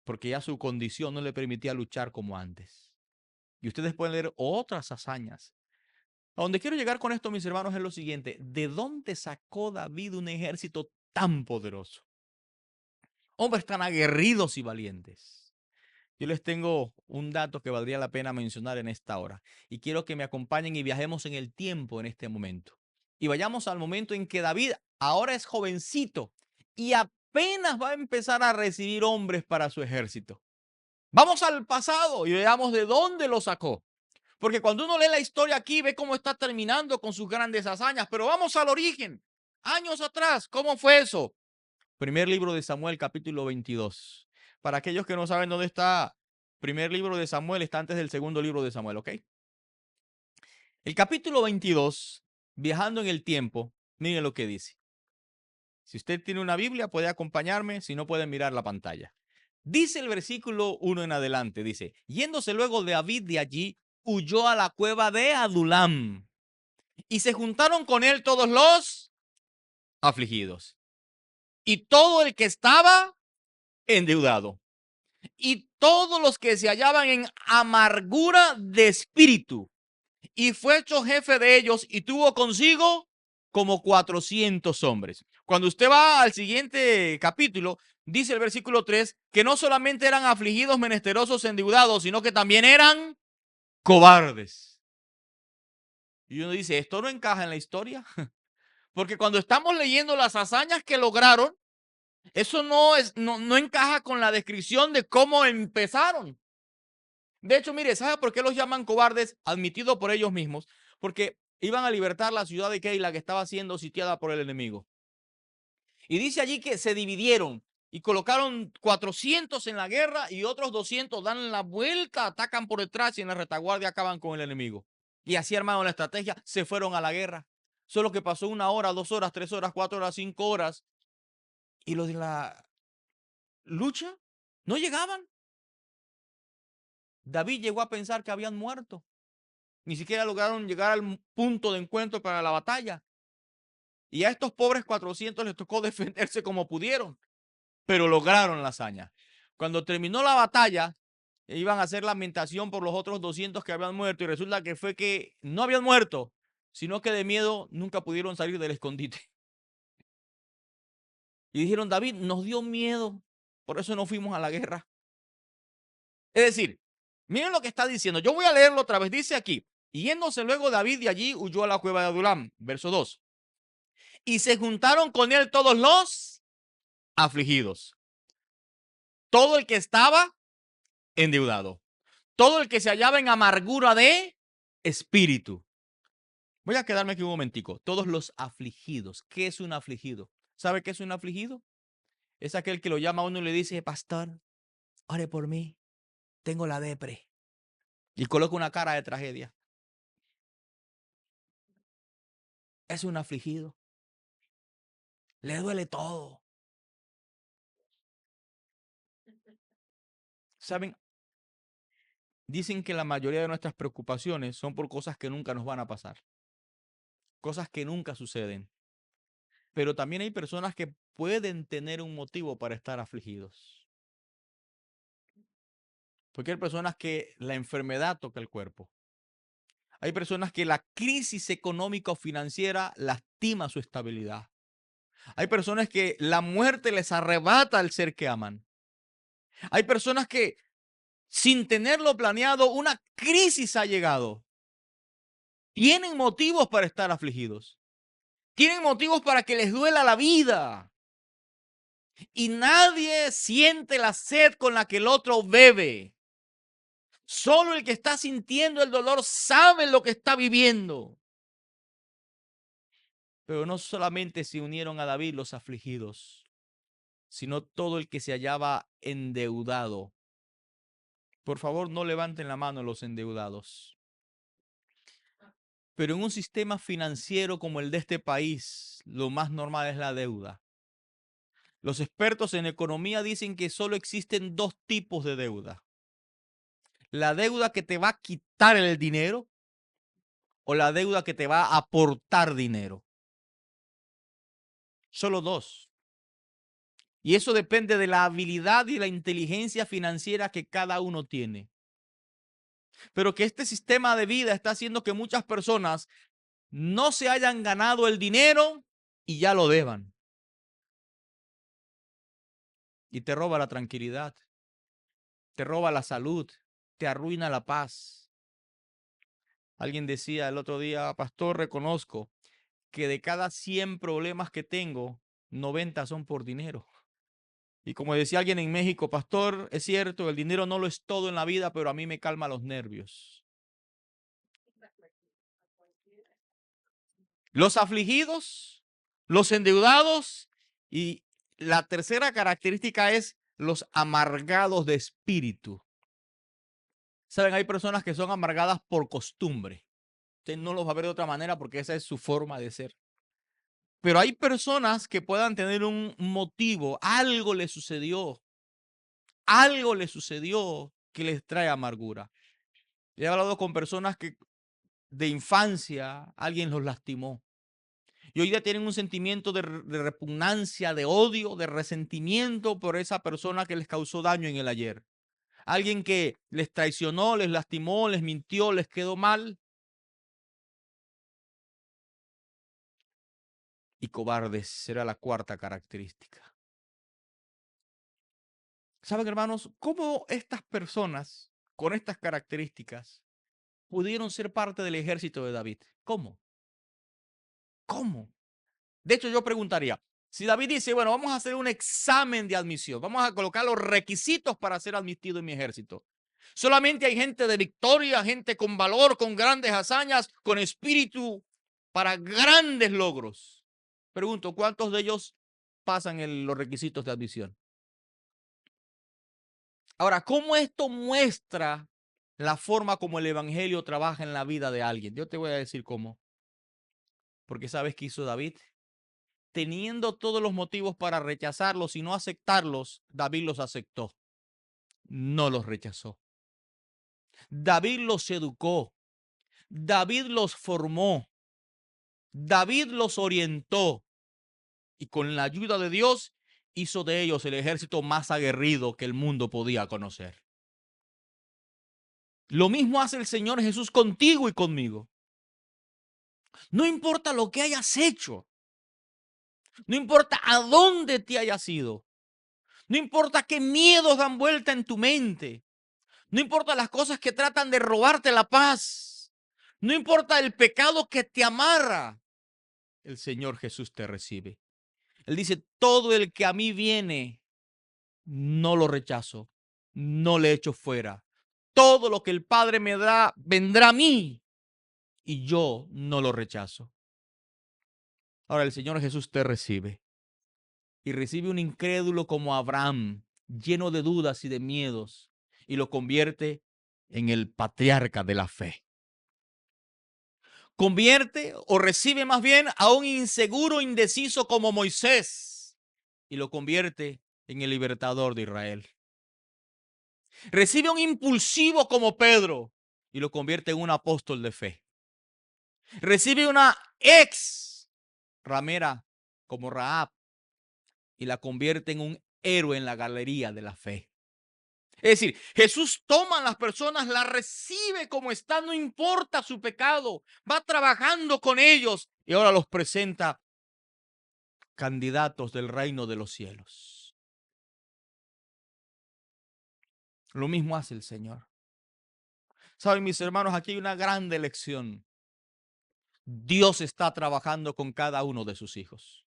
porque ya su condición no le permitía luchar como antes. Y ustedes pueden leer otras hazañas. A donde quiero llegar con esto, mis hermanos, es lo siguiente. ¿De dónde sacó David un ejército tan poderoso? Hombres tan aguerridos y valientes. Yo les tengo un dato que valdría la pena mencionar en esta hora. Y quiero que me acompañen y viajemos en el tiempo en este momento. Y vayamos al momento en que David ahora es jovencito y apenas va a empezar a recibir hombres para su ejército. Vamos al pasado y veamos de dónde lo sacó. Porque cuando uno lee la historia aquí, ve cómo está terminando con sus grandes hazañas. Pero vamos al origen. Años atrás, ¿cómo fue eso? Primer libro de Samuel, capítulo 22. Para aquellos que no saben dónde está, primer libro de Samuel está antes del segundo libro de Samuel, ¿ok? El capítulo 22, viajando en el tiempo, miren lo que dice. Si usted tiene una Biblia, puede acompañarme, si no, puede mirar la pantalla. Dice el versículo 1 en adelante, dice, yéndose luego de David de allí, huyó a la cueva de Adulam, y se juntaron con él todos los afligidos, y todo el que estaba endeudado, y todos los que se hallaban en amargura de espíritu, y fue hecho jefe de ellos y tuvo consigo como 400 hombres. Cuando usted va al siguiente capítulo, dice el versículo 3 que no solamente eran afligidos, menesterosos, endeudados, sino que también eran cobardes. Y uno dice, ¿esto no encaja en la historia? Porque cuando estamos leyendo las hazañas que lograron, eso no encaja con la descripción de cómo empezaron. De hecho, mire, ¿sabe por qué los llaman cobardes? Admitido por ellos mismos. Porque iban a libertar la ciudad de Keila, que estaba siendo sitiada por el enemigo. Y dice allí que se dividieron y colocaron 400 en la guerra y otros 200 dan la vuelta, atacan por detrás y en la retaguardia acaban con el enemigo. Y así armaron la estrategia, se fueron a la guerra. Solo que pasó 1 hora, 2 horas, 3 horas, 4 horas, 5 horas y los de la lucha no llegaban. David llegó a pensar que habían muerto. Ni siquiera lograron llegar al punto de encuentro para la batalla. Y a estos pobres 400 les tocó defenderse como pudieron, pero lograron la hazaña. Cuando terminó la batalla, iban a hacer lamentación por los otros 200 que habían muerto y resulta que fue que no habían muerto, sino que de miedo nunca pudieron salir del escondite. Y dijeron, David, nos dio miedo, por eso no fuimos a la guerra. Es decir, miren lo que está diciendo. Yo voy a leerlo otra vez. Dice aquí, yéndose luego David de allí, huyó a la cueva de Adulam. Verso 2. Y se juntaron con él todos los afligidos. Todo el que estaba endeudado. Todo el que se hallaba en amargura de espíritu. Voy a quedarme aquí un momentico. Todos los afligidos. ¿Qué es un afligido? ¿Sabe qué es un afligido? Es aquel que lo llama a uno y le dice, pastor, ore por mí, tengo la depre. Y coloca una cara de tragedia. Es un afligido. Le duele todo. ¿Saben? Dicen que la mayoría de nuestras preocupaciones son por cosas que nunca nos van a pasar. Cosas que nunca suceden. Pero también hay personas que pueden tener un motivo para estar afligidos. Porque hay personas que la enfermedad toca el cuerpo. Hay personas que la crisis económica o financiera lastima su estabilidad. Hay personas que la muerte les arrebata al ser que aman. Hay personas que sin tenerlo planeado, una crisis ha llegado. Tienen motivos para estar afligidos. Tienen motivos para que les duela la vida. Y nadie siente la sed con la que el otro bebe. Solo el que está sintiendo el dolor sabe lo que está viviendo. Pero no solamente se unieron a David los afligidos, sino todo el que se hallaba endeudado. Por favor, no levanten la mano los endeudados. Pero en un sistema financiero como el de este país, lo más normal es la deuda. Los expertos en economía dicen que solo existen dos tipos de deuda. La deuda que te va a quitar el dinero o la deuda que te va a aportar dinero. Solo dos. Y eso depende de la habilidad y la inteligencia financiera que cada uno tiene. Pero que este sistema de vida está haciendo que muchas personas no se hayan ganado el dinero y ya lo deban. Y te roba la tranquilidad, te roba la salud, te arruina la paz. Alguien decía el otro día, pastor, reconozco que de cada 100 problemas que tengo, 90 son por dinero. Y como decía alguien en México, pastor, es cierto, el dinero no lo es todo en la vida, pero a mí me calma los nervios. Los afligidos, los endeudados y la tercera característica es los amargados de espíritu. Saben, hay personas que son amargadas por costumbre. Usted no los va a ver de otra manera porque esa es su forma de ser. Pero hay personas que puedan tener un motivo, algo les sucedió que les trae amargura. He hablado con personas que de infancia alguien los lastimó. Y hoy día tienen un sentimiento de repugnancia, de odio, de resentimiento por esa persona que les causó daño en el ayer. Alguien que les traicionó, les lastimó, les mintió, les quedó mal. Y cobardes será la cuarta característica. ¿Saben, hermanos, cómo estas personas con estas características pudieron ser parte del ejército de David? ¿Cómo? ¿Cómo? De hecho, yo preguntaría, si David dice, bueno, vamos a hacer un examen de admisión, vamos a colocar los requisitos para ser admitido en mi ejército. Solamente hay gente de victoria, gente con valor, con grandes hazañas, con espíritu para grandes logros. Pregunto, ¿cuántos de ellos pasan los requisitos de admisión? Ahora, ¿cómo esto muestra la forma como el evangelio trabaja en la vida de alguien? Yo te voy a decir cómo. Porque ¿sabes qué hizo David? Teniendo todos los motivos para rechazarlos y no aceptarlos, David los aceptó. No los rechazó. David los educó. David los formó. David los orientó. Y con la ayuda de Dios hizo de ellos el ejército más aguerrido que el mundo podía conocer. Lo mismo hace el Señor Jesús contigo y conmigo. No importa lo que hayas hecho. No importa a dónde te hayas ido. No importa qué miedos dan vuelta en tu mente. No importa las cosas que tratan de robarte la paz. No importa el pecado que te amarra. El Señor Jesús te recibe. Él dice, todo el que a mí viene, no lo rechazo. No le echo fuera. Todo lo que el Padre me da, vendrá a mí. Y yo no lo rechazo. Ahora el Señor Jesús te recibe. Y recibe un incrédulo como Abraham, lleno de dudas y de miedos, y lo convierte en el patriarca de la fe. Convierte o recibe más bien a un inseguro, indeciso como Moisés, y lo convierte en el libertador de Israel. Recibe a un impulsivo como Pedro y lo convierte en un apóstol de fe. Recibe una ex ramera como Rahab y la convierte en un héroe en la galería de la fe. Es decir, Jesús toma a las personas, las recibe como están, no importa su pecado, va trabajando con ellos y ahora los presenta candidatos del reino de los cielos. Lo mismo hace el Señor. Saben, mis hermanos, aquí hay una grande lección. Dios está trabajando con cada uno de sus hijos.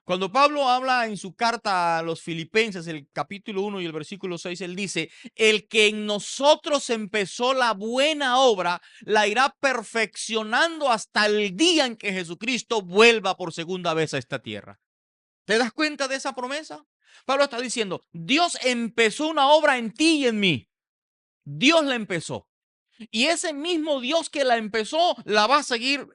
Cuando Pablo habla en su carta a los Filipenses, el capítulo 1 y el versículo 6, él dice, el que en nosotros empezó la buena obra, la irá perfeccionando hasta el día en que Jesucristo vuelva por segunda vez a esta tierra. ¿Te das cuenta de esa promesa? Pablo está diciendo, Dios empezó una obra en ti y en mí. Dios la empezó. Y ese mismo Dios que la empezó, la va a seguir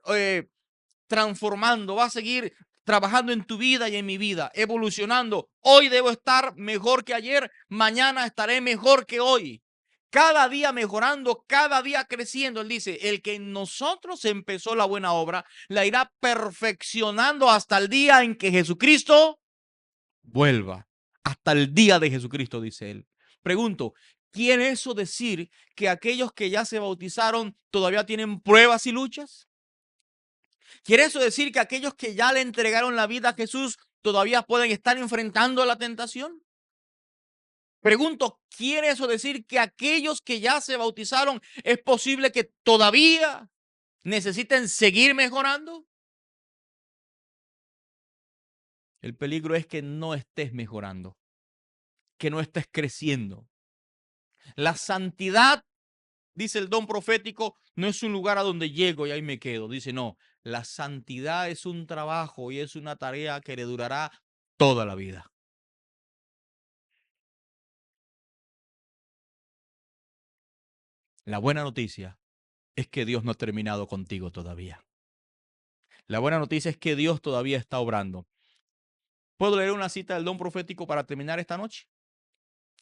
transformando, va a seguir trabajando en tu vida y en mi vida, evolucionando. Hoy debo estar mejor que ayer, mañana estaré mejor que hoy. Cada día mejorando, cada día creciendo. Él dice, el que en nosotros empezó la buena obra, la irá perfeccionando hasta el día en que Jesucristo vuelva. Hasta el día de Jesucristo, dice él. Pregunto, ¿quiere eso decir que aquellos que ya se bautizaron todavía tienen pruebas y luchas? ¿Quiere eso decir que aquellos que ya le entregaron la vida a Jesús todavía pueden estar enfrentando la tentación? Pregunto, ¿quiere eso decir que aquellos que ya se bautizaron es posible que todavía necesiten seguir mejorando? El peligro es que no estés mejorando, que no estés creciendo. La santidad, dice el don profético, no es un lugar a donde llego y ahí me quedo. Dice, no, la santidad es un trabajo y es una tarea que le durará toda la vida. La buena noticia es que Dios no ha terminado contigo todavía. La buena noticia es que Dios todavía está obrando. ¿Puedo leer una cita del don profético para terminar esta noche?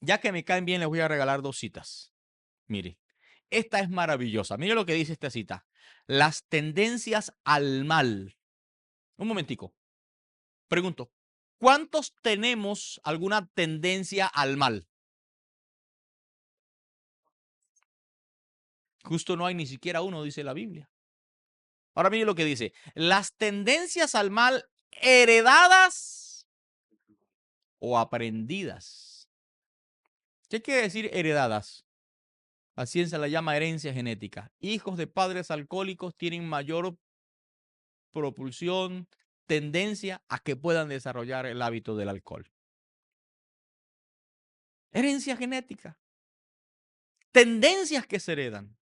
Ya que me caen bien, les voy a regalar dos citas. Mire, esta es maravillosa. Mire lo que dice esta cita. Las tendencias al mal. Un momentico. Pregunto, ¿cuántos tenemos alguna tendencia al mal? Justo no hay ni siquiera uno, dice la Biblia. Ahora mire lo que dice. Las tendencias al mal heredadas o aprendidas. ¿Qué quiere decir heredadas? La ciencia la llama herencia genética. Hijos de padres alcohólicos tienen mayor propulsión, tendencia a que puedan desarrollar el hábito del alcohol. Herencia genética. Tendencias que se heredan.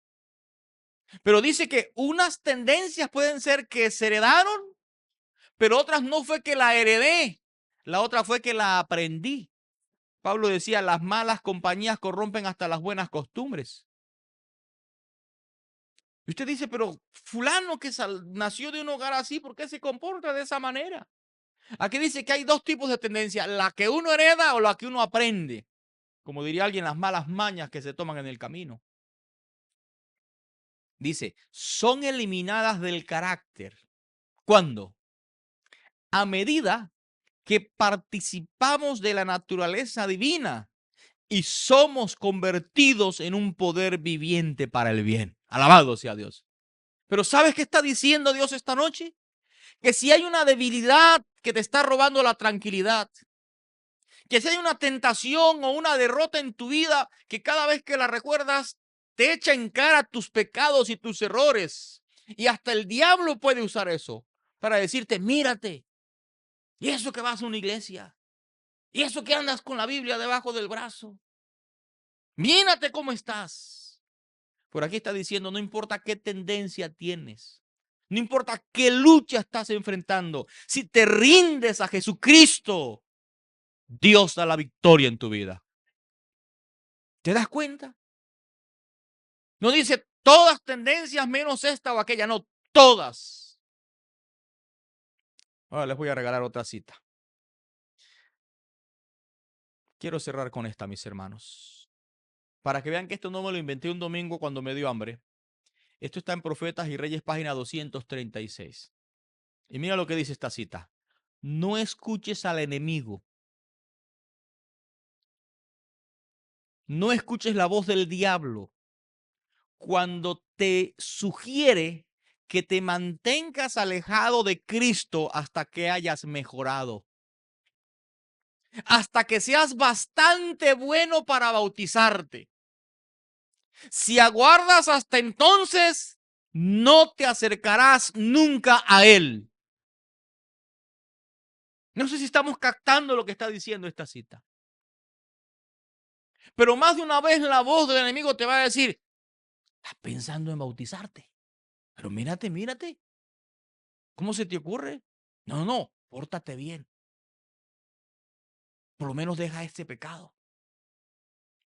Pero dice que unas tendencias pueden ser que se heredaron, pero otras no fue que la heredé. La otra fue que la aprendí. Pablo decía, las malas compañías corrompen hasta las buenas costumbres. Y usted dice, pero fulano que nació de un hogar así, ¿por qué se comporta de esa manera? Aquí dice que hay dos tipos de tendencia, la que uno hereda o la que uno aprende. Como diría alguien, las malas mañas que se toman en el camino. Dice, son eliminadas del carácter. ¿Cuándo? A medida que participamos de la naturaleza divina y somos convertidos en un poder viviente para el bien. Alabado sea Dios. Pero ¿sabes qué está diciendo Dios esta noche? Que si hay una debilidad que te está robando la tranquilidad, que si hay una tentación o una derrota en tu vida que cada vez que la recuerdas te echa en cara tus pecados y tus errores, y hasta el diablo puede usar eso para decirte, mírate, y eso que vas a una iglesia, y eso que andas con la Biblia debajo del brazo, mírate cómo estás. Por aquí está diciendo, no importa qué tendencia tienes, no importa qué lucha estás enfrentando, si te rindes a Jesucristo, Dios da la victoria en tu vida. ¿Te das cuenta? No dice todas tendencias menos esta o aquella, no, todas. Ahora les voy a regalar otra cita. Quiero cerrar con esta, mis hermanos. Para que vean que esto no me lo inventé un domingo cuando me dio hambre. Esto está en Profetas y Reyes, página 236. Y mira lo que dice esta cita. No escuches al enemigo. No escuches la voz del diablo cuando te sugiere que te mantengas alejado de Cristo hasta que hayas mejorado. Hasta que seas bastante bueno para bautizarte. Si aguardas hasta entonces, no te acercarás nunca a Él. No sé si estamos captando lo que está diciendo esta cita. Pero más de una vez la voz del enemigo te va a decir, estás pensando en bautizarte. Pero mírate. ¿Cómo se te ocurre? No, pórtate bien. Por lo menos deja este pecado.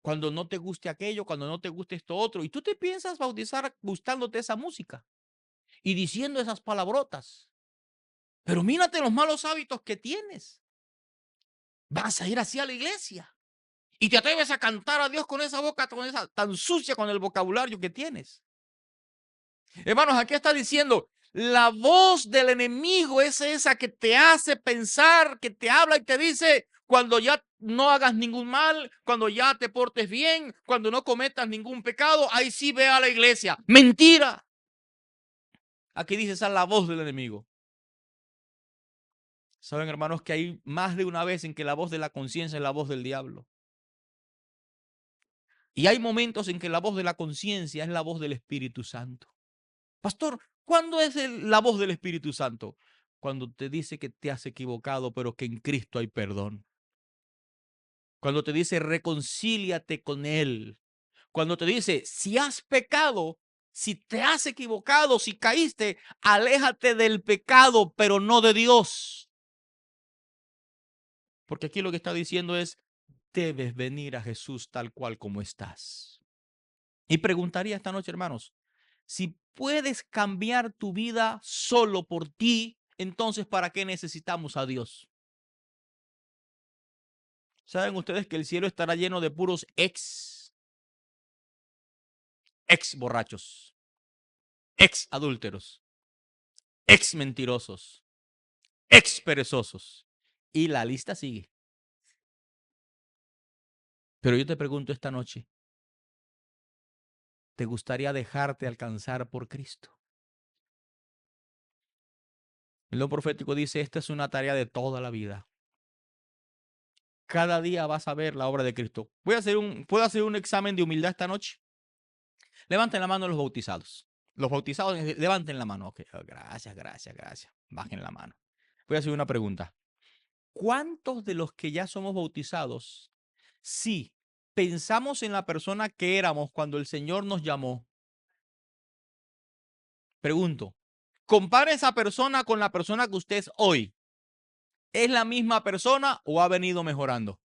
Cuando no te guste aquello, cuando no te guste esto otro. Y tú te piensas bautizar gustándote esa música y diciendo esas palabrotas. Pero mírate los malos hábitos que tienes. Vas a ir así a la iglesia y te atreves a cantar a Dios con esa boca tan sucia con el vocabulario que tienes. Hermanos, aquí está diciendo, la voz del enemigo es esa que te hace pensar, que te habla y te dice, cuando ya no hagas ningún mal, cuando ya te portes bien, cuando no cometas ningún pecado, ahí sí ve a la iglesia. Mentira. Aquí dice esa es la voz del enemigo. Saben, hermanos, que hay más de una vez en que la voz de la conciencia es la voz del diablo. Y hay momentos en que la voz de la conciencia es la voz del Espíritu Santo. Pastor, ¿cuándo es la voz del Espíritu Santo? Cuando te dice que te has equivocado, pero que en Cristo hay perdón. Cuando te dice reconcíliate con Él. Cuando te dice, si has pecado, si te has equivocado, si caíste, aléjate del pecado, pero no de Dios. Porque aquí lo que está diciendo es, debes venir a Jesús tal cual como estás. Y preguntaría esta noche, hermanos, si puedes cambiar tu vida solo por ti, entonces ¿para qué necesitamos a Dios? ¿Saben ustedes que el cielo estará lleno de puros ex borrachos, ex adúlteros, ex mentirosos, ex perezosos? Y la lista sigue. Pero yo te pregunto esta noche, ¿te gustaría dejarte alcanzar por Cristo? El lo profético dice, esta es una tarea de toda la vida. Cada día vas a ver la obra de Cristo. ¿Puedo hacer un examen de humildad esta noche? Levanten la mano los bautizados. Los bautizados, levanten la mano. Okay. Gracias. Bajen la mano. Voy a hacer una pregunta. ¿Cuántos de los que ya somos bautizados, sí, pensamos en la persona que éramos cuando el Señor nos llamó? Pregunto, compare esa persona con la persona que usted es hoy. ¿Es la misma persona o ha venido mejorando?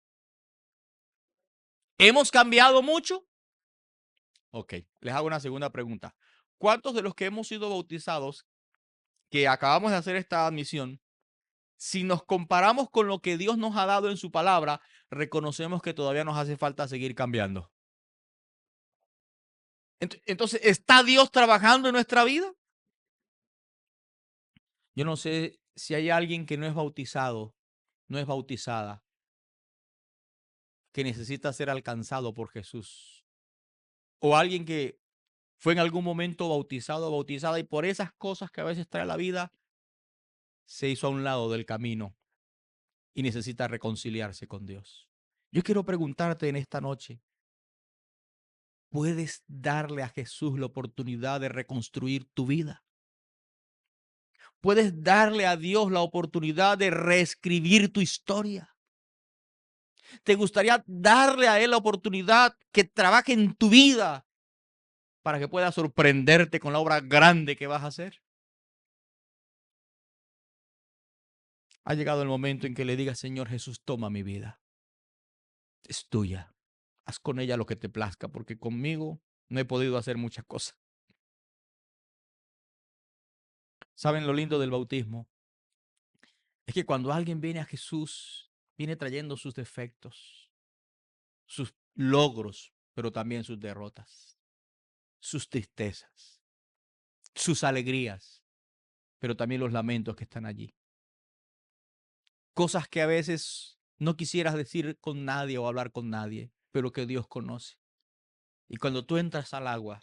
¿Hemos cambiado mucho? Ok, les hago una segunda pregunta. ¿Cuántos de los que hemos sido bautizados, que acabamos de hacer esta admisión, si nos comparamos con lo que Dios nos ha dado en su palabra, reconocemos que todavía nos hace falta seguir cambiando? Entonces, ¿está Dios trabajando en nuestra vida? Yo no sé si hay alguien que no es bautizado, no es bautizada, que necesita ser alcanzado por Jesús. O alguien que fue en algún momento bautizado o bautizada y por esas cosas que a veces trae la vida, se hizo a un lado del camino y necesita reconciliarse con Dios. Yo quiero preguntarte en esta noche, ¿puedes darle a Jesús la oportunidad de reconstruir tu vida? ¿Puedes darle a Dios la oportunidad de reescribir tu historia? ¿Te gustaría darle a Él la oportunidad que trabaje en tu vida para que pueda sorprenderte con la obra grande que vas a hacer? Ha llegado el momento en que le digas, Señor Jesús, toma mi vida. Es tuya. haz con ella lo que te plazca, porque conmigo no he podido hacer muchas cosas. ¿Saben lo lindo del bautismo? Es que cuando alguien viene a Jesús, viene trayendo sus defectos, sus logros, pero también sus derrotas, sus tristezas, sus alegrías, pero también los lamentos que están allí. Cosas que a veces no quisieras decir con nadie o hablar con nadie, pero que Dios conoce. Y cuando tú entras al agua,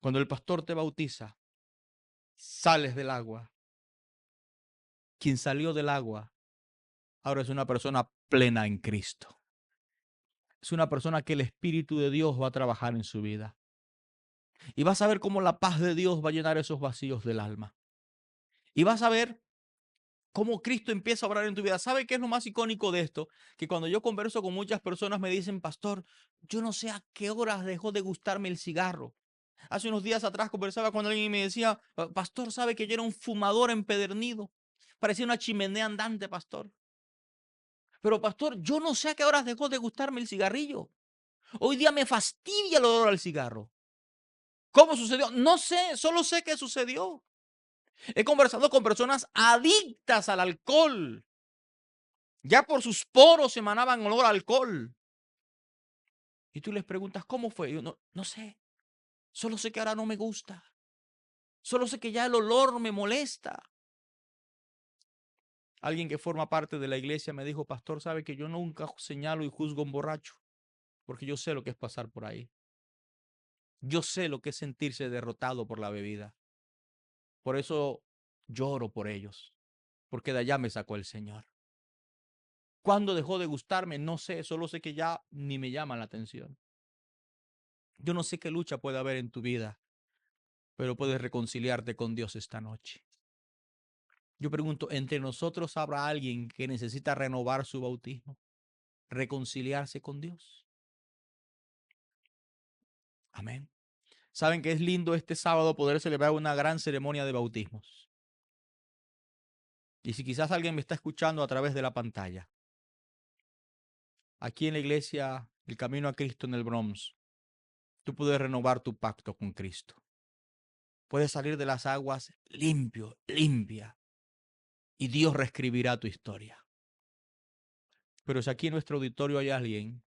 cuando el pastor te bautiza, sales del agua. Quien salió del agua ahora es una persona plena en Cristo. Es una persona que el Espíritu de Dios va a trabajar en su vida. Y vas a ver cómo la paz de Dios va a llenar esos vacíos del alma. Y vas a ver cómo Cristo empieza a obrar en tu vida. ¿Sabe qué es lo más icónico de esto? Que cuando yo converso con muchas personas me dicen, pastor, yo no sé a qué horas dejó de gustarme el cigarro. Hace unos días atrás conversaba con alguien y me decía, pastor, ¿sabe que yo era un fumador empedernido? Parecía una chimenea andante, pastor. Pero pastor, yo no sé a qué horas dejó de gustarme el cigarrillo. Hoy día me fastidia el olor al cigarro. ¿Cómo sucedió? No sé, solo sé que sucedió. He conversado con personas adictas al alcohol. Ya por sus poros emanaban olor a alcohol. Y tú les preguntas, ¿cómo fue? Yo no sé. Solo sé que ahora no me gusta. Solo sé que ya el olor me molesta. Alguien que forma parte de la iglesia me dijo, pastor, sabe que yo nunca señalo y juzgo a un borracho, porque yo sé lo que es pasar por ahí. Yo sé lo que es sentirse derrotado por la bebida. Por eso lloro por ellos, porque de allá me sacó el Señor. ¿Cuándo dejó de gustarme? No sé, solo sé que ya ni me llama la atención. Yo no sé qué lucha puede haber en tu vida, pero puedes reconciliarte con Dios esta noche. Yo pregunto, ¿entre nosotros habrá alguien que necesita renovar su bautismo, reconciliarse con Dios? Amén. ¿Saben que es lindo este sábado poder celebrar una gran ceremonia de bautismos? Y si quizás alguien me está escuchando a través de la pantalla, aquí en la iglesia El Camino a Cristo en el Bronx, tú puedes renovar tu pacto con Cristo. Puedes salir de las aguas limpio, limpia, y Dios reescribirá tu historia. Pero si aquí en nuestro auditorio hay alguien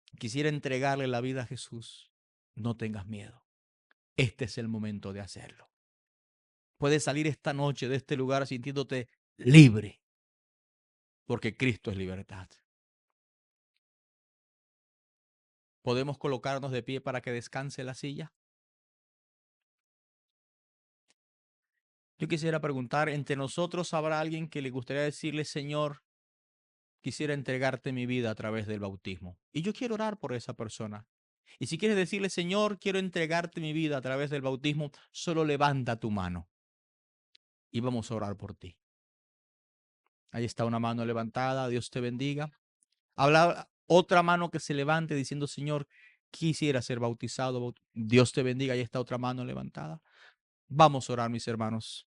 que quisiera entregarle la vida a Jesús, no tengas miedo. Este es el momento de hacerlo. Puedes salir esta noche de este lugar sintiéndote libre, porque Cristo es libertad. ¿Podemos colocarnos de pie para que descanse la silla? Yo quisiera preguntar, ¿entre nosotros habrá alguien que le gustaría decirle, Señor, quisiera entregarte mi vida a través del bautismo? Y yo quiero orar por esa persona. Y si quieres decirle, Señor, quiero entregarte mi vida a través del bautismo, solo levanta tu mano y vamos a orar por ti. Ahí está una mano levantada, Dios te bendiga. Habla otra mano que se levante diciendo, Señor, quisiera ser bautizado. Dios te bendiga, ahí está otra mano levantada. Vamos a orar, mis hermanos.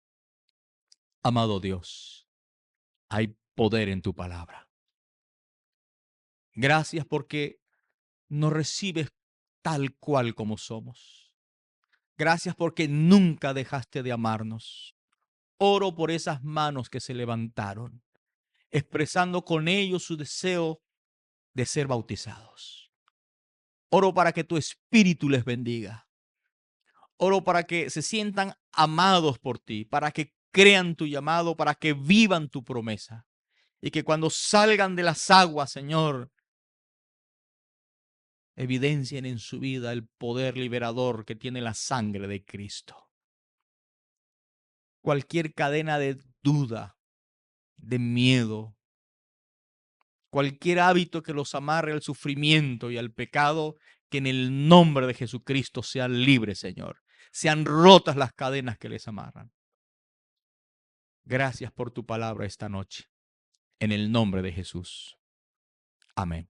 Amado Dios, hay poder en tu palabra. Gracias porque nos recibes tal cual como somos. Gracias porque nunca dejaste de amarnos. Oro por esas manos que se levantaron, expresando con ellos su deseo de ser bautizados. Oro para que tu espíritu les bendiga. Oro para que se sientan amados por ti, para que crean tu llamado, para que vivan tu promesa. Y que cuando salgan de las aguas, Señor, evidencien en su vida el poder liberador que tiene la sangre de Cristo. Cualquier cadena de duda, de miedo, cualquier hábito que los amarre al sufrimiento y al pecado, que en el nombre de Jesucristo sean libres, Señor. Sean rotas las cadenas que les amarran. Gracias por tu palabra esta noche. En el nombre de Jesús. Amén.